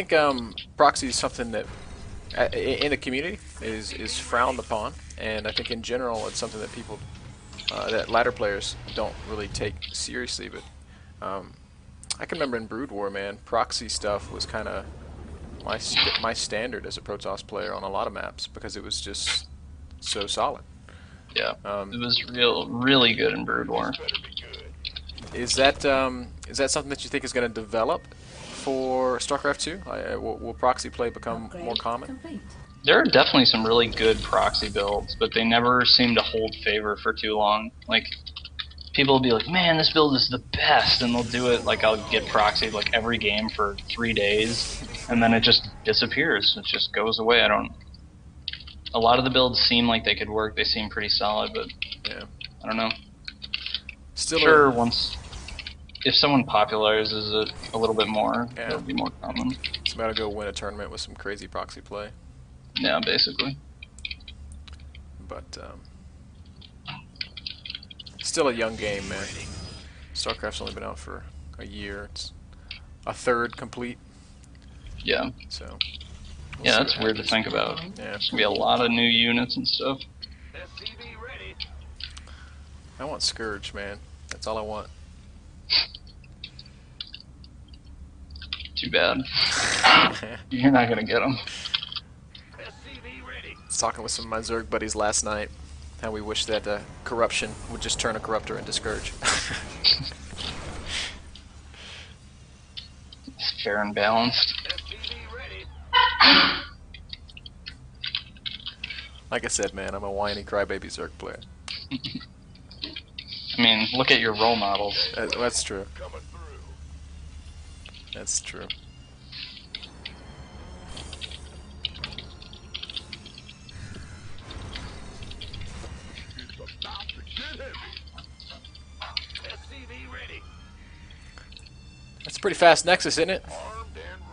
think proxy is something that in the community is frowned upon, and I think in general it's something that people that ladder players don't really take seriously. But I can remember in Brood War, man, proxy stuff was kind of my standard as a Protoss player on a lot of maps because it was just so solid. Yeah, Um, it was really good in Brood War. is that something that you think is going to develop for StarCraft 2? Will proxy play become more common? There are definitely some really good proxy builds, but they never seem to hold favor for too long. Like, people will be like, man, this build is the best, and they'll do it, like, I'll get proxied, like, every game for 3 days, and then it just disappears. It just goes away. A lot of the builds seem like they could work. They seem pretty solid, but Yeah. I don't know. Still Sure, if someone popularizes it a little bit more, Yeah. it'll be more common. It's about to go win a tournament with some crazy proxy play. Yeah, basically. But still a young game, man. StarCraft's only been out for a year. It's a third complete. Yeah. So. Yeah, that's weird to think about. Yeah. There's gonna be a lot of new units and stuff. I want Scourge, man. That's all I want. Too bad. You're not gonna get them. I was talking with some of my Zerg buddies last night. How we wish that corruption would just turn a corruptor into Scourge. It's fair and balanced. Like I said, man, I'm a whiny crybaby Zerg player. I mean, look at your role models. That's true. That's true. That's a pretty fast Nexus, isn't it?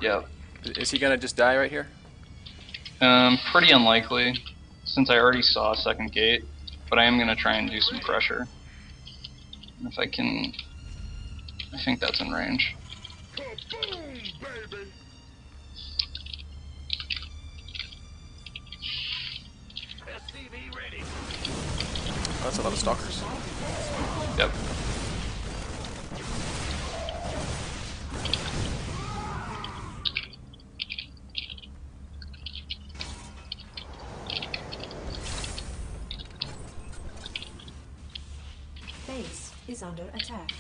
Yep. Is he gonna just die right here? Pretty unlikely, since I already saw a second gate, but I am gonna try and do some pressure. And if I can, I think that's in range. Oh, that's a lot of stalkers. Yep. Base is under attack.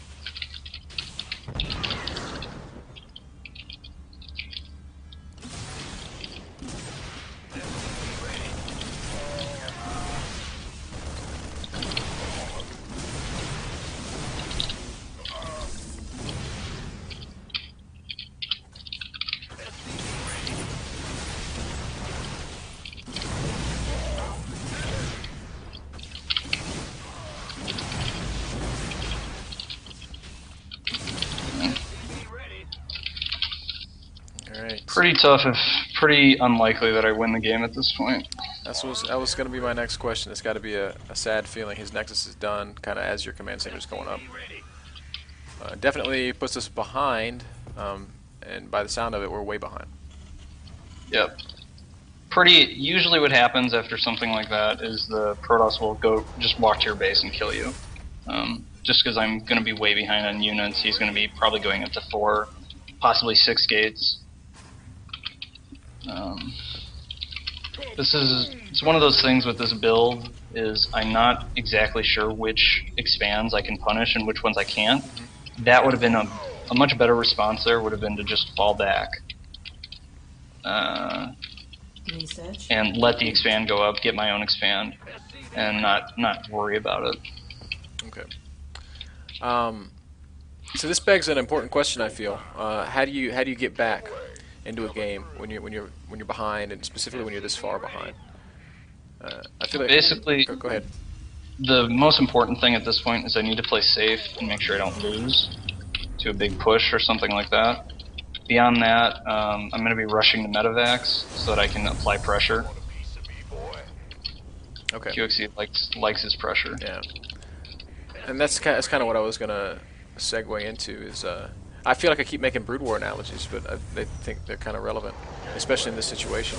Alright. Pretty tough, if pretty unlikely that I win the game at this point. That was going to be my next question. It's got to be a sad feeling. His Nexus is done, kind of as your command center's going up. Definitely puts us behind, and by the sound of it, we're way behind. Yep. Usually what happens after something like that is the Protoss will just walk to your base and kill you. Just because I'm going to be way behind on units, he's going to be probably going up to 4, possibly 6 gates. It's one of those things with this build, is I'm not exactly sure which expands I can punish and which ones I can't. That would have been a much better response there, would have been to just fall back. Research. And let the expand go up, get my own expand, and not worry about it. Okay. So this begs an important question. I feel. How do you get back into a game when you're behind, and specifically when you're this far behind? I feel like Basically, go ahead. The most important thing at this point is I need to play safe and make sure I don't lose to a big push or something like that. Beyond that, I'm going to be rushing the medevacs so that I can apply pressure. Okay. QXC likes his pressure. Yeah. And that's kind of what I was gonna segue into is I feel like I keep making Brood War analogies, but I think they're kind of relevant, especially in this situation.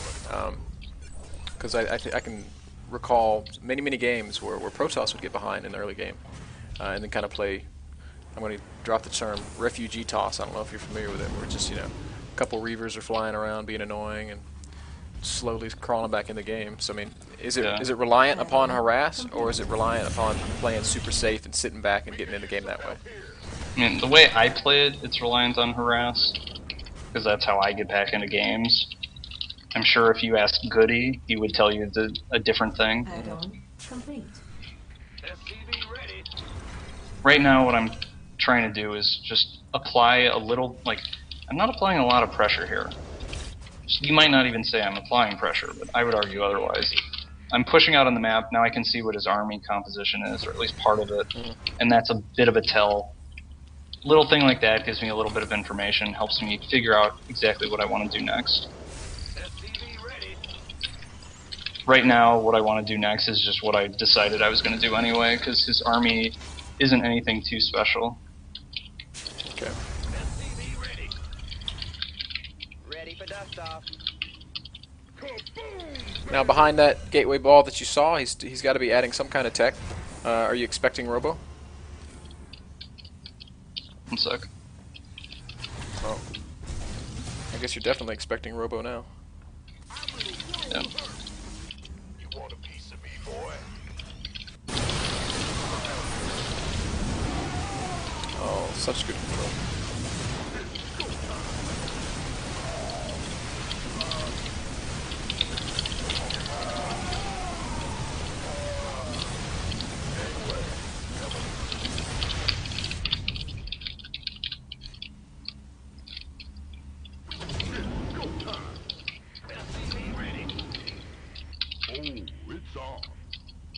Because I can recall many games where Protoss would get behind in the early game, and then kind of play. I'm going to drop the term refugee toss. I don't know if you're familiar with it, where it's just a couple Reavers are flying around being annoying and slowly crawling back in the game. So I mean, is it reliant upon harass, or is it reliant upon playing super safe and sitting back and getting in the game that way? I mean, the way I play it, it's reliant on harass, because that's how I get back into games. I'm sure if you asked Goody, he would tell you a different thing. Add-on complete. Right now, what I'm trying to do is just apply a little, like, I'm not applying a lot of pressure here. You might not even say I'm applying pressure, but I would argue otherwise. I'm pushing out on the map, now I can see what his army composition is, or at least part of it, and that's a bit of a tell. Little thing like that gives me a little bit of information, helps me figure out exactly what I want to do next. Right now, what I want to do next is just what I decided I was going to do anyway, because his army isn't anything too special. Okay. Ready for dust off. Now behind that gateway ball that you saw, he's got to be adding some kind of tech. Are you expecting Robo? 1 sec. Oh. I guess you're definitely expecting Robo now. Yeah. Oh, such good control.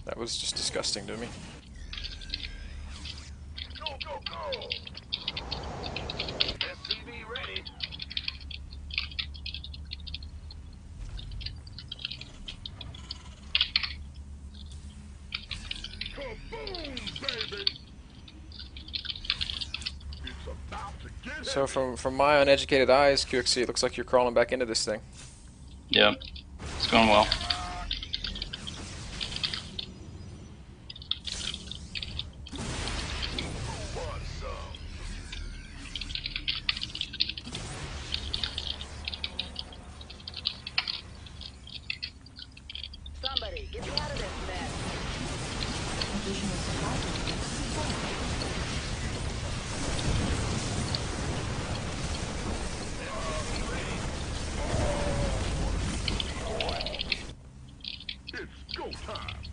That was just disgusting to me. So from my uneducated eyes, QXC, it looks like you're crawling back into this thing. Yep. It's going well. Somebody, get me out of this mess. Additional supply It's go time.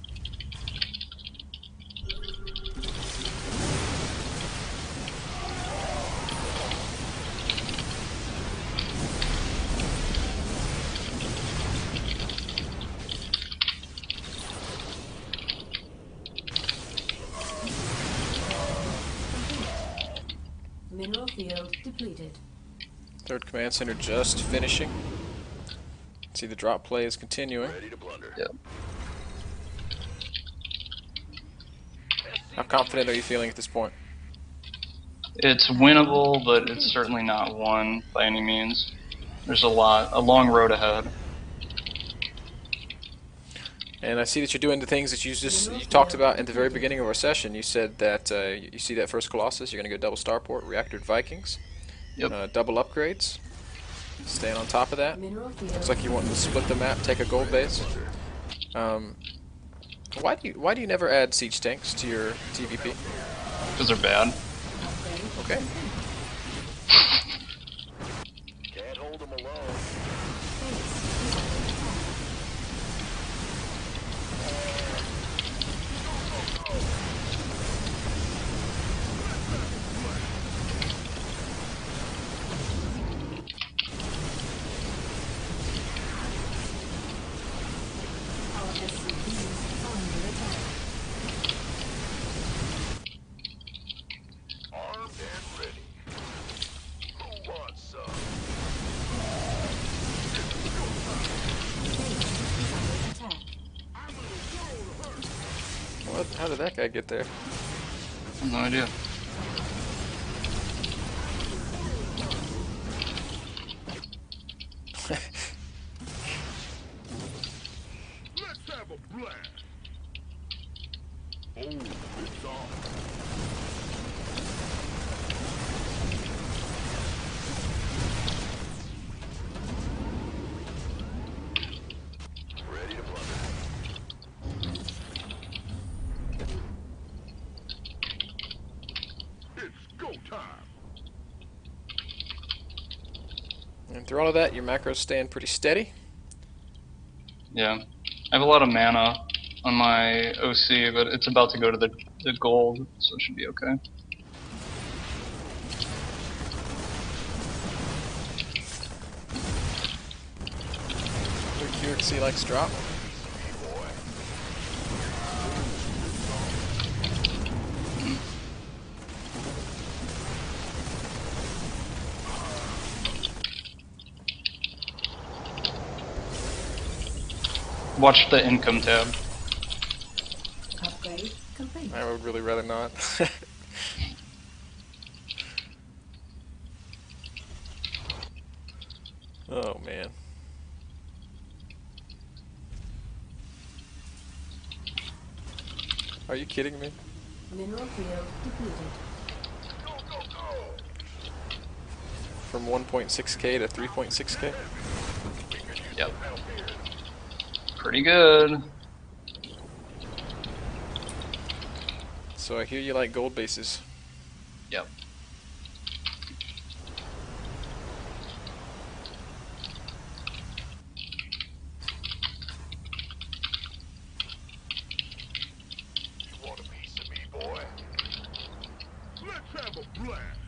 mineral field depleted. Third command center just finishing. See, the drop play is continuing. Yep. How confident are you feeling at this point? It's winnable, but it's certainly not won by any means. There's a long road ahead. And I see that you're doing the things that you talked about in the very beginning of our session. You said that you see that first Colossus, you're going to go double starport, reactored Vikings, double upgrades, staying on top of that. Mineral field. Looks like you want to split the map, take a gold base. Why do you never add siege tanks to your TvP? Because they're bad. Okay. Can't hold them alone. Our SCVs are under attack. Armed and ready. Who wants some? Base is under attack. What? How did that guy get there? I have no idea. Let's have a blast. Oh, it's on. Ready to blunder. It's go time. And through all of that, your macros staying pretty steady. Yeah. I have a lot of mana on my OC, but it's about to go to the gold, so it should be okay. Your QXC likes drop. Watch the income tab. Upgrade complete. I would really rather not. Oh man. Are you kidding me? Mineral field depleted. Go, go, go. From 1.6k to 3.6k? Yep. Pretty good. So I hear you like gold bases. Yep. You want a piece of me, boy? Let's have a blast.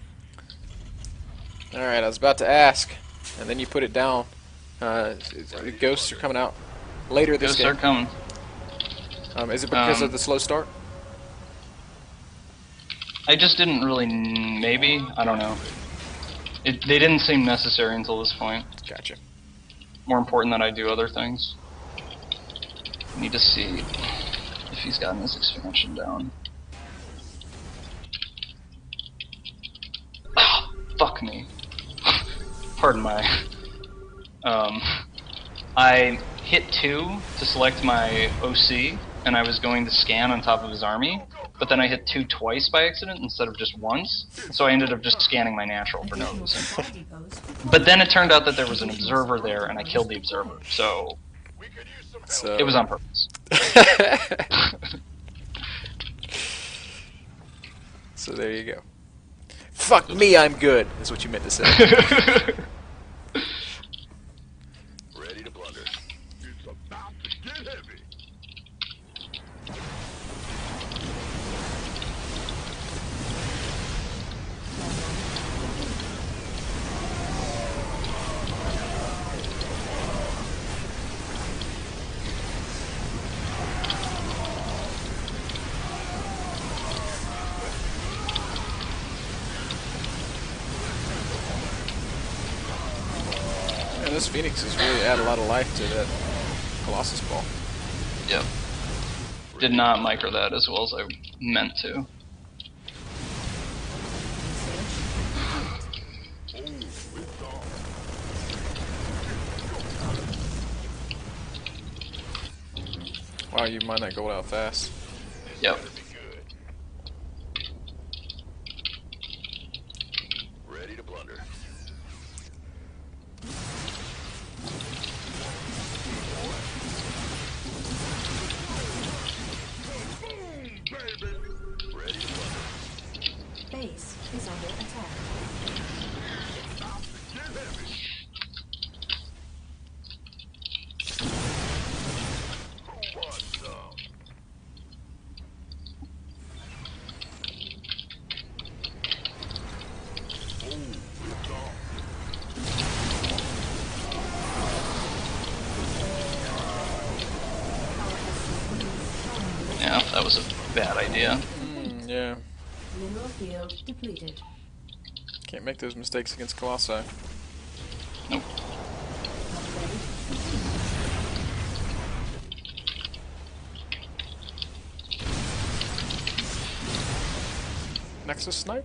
Alright, I was about to ask, and then you put it down. Ghosts are coming out later this Ghosts game. are coming. Is it because of the slow start? I just didn't really. Maybe I don't know. They didn't seem necessary until this point. Gotcha. More important that I do other things. Need to see if he's gotten his expansion down. Ah, fuck me. Pardon my. I hit 2 to select my OC, and I was going to scan on top of his army, but then I hit 2 twice by accident instead of just once, so I ended up just scanning my natural for no Additional reason. supply depots deployed. But then it turned out that there was an observer there, and I killed the observer, so We could use some help. So it was on purpose. So there you go. Fuck me, I'm good, is what you meant to say. Ready to blunder. It's about to get heavy. Man, this Phoenix has really added a lot of life to that Colossus ball. Yep. Did not micro that as well as I meant to. Oh, it's on. Wow, you mine that gold out fast. Yep. Be good. Ready to blunder. Boom, baby. Ready to blunder. Base is under attack. About to get heavy. Who wants some? Oh, it's on. Yeah, that was a bad idea. Yeah, Mineral field depleted. can't make those mistakes against Colossi. Nope. Upgrade complete. Nexus snipe?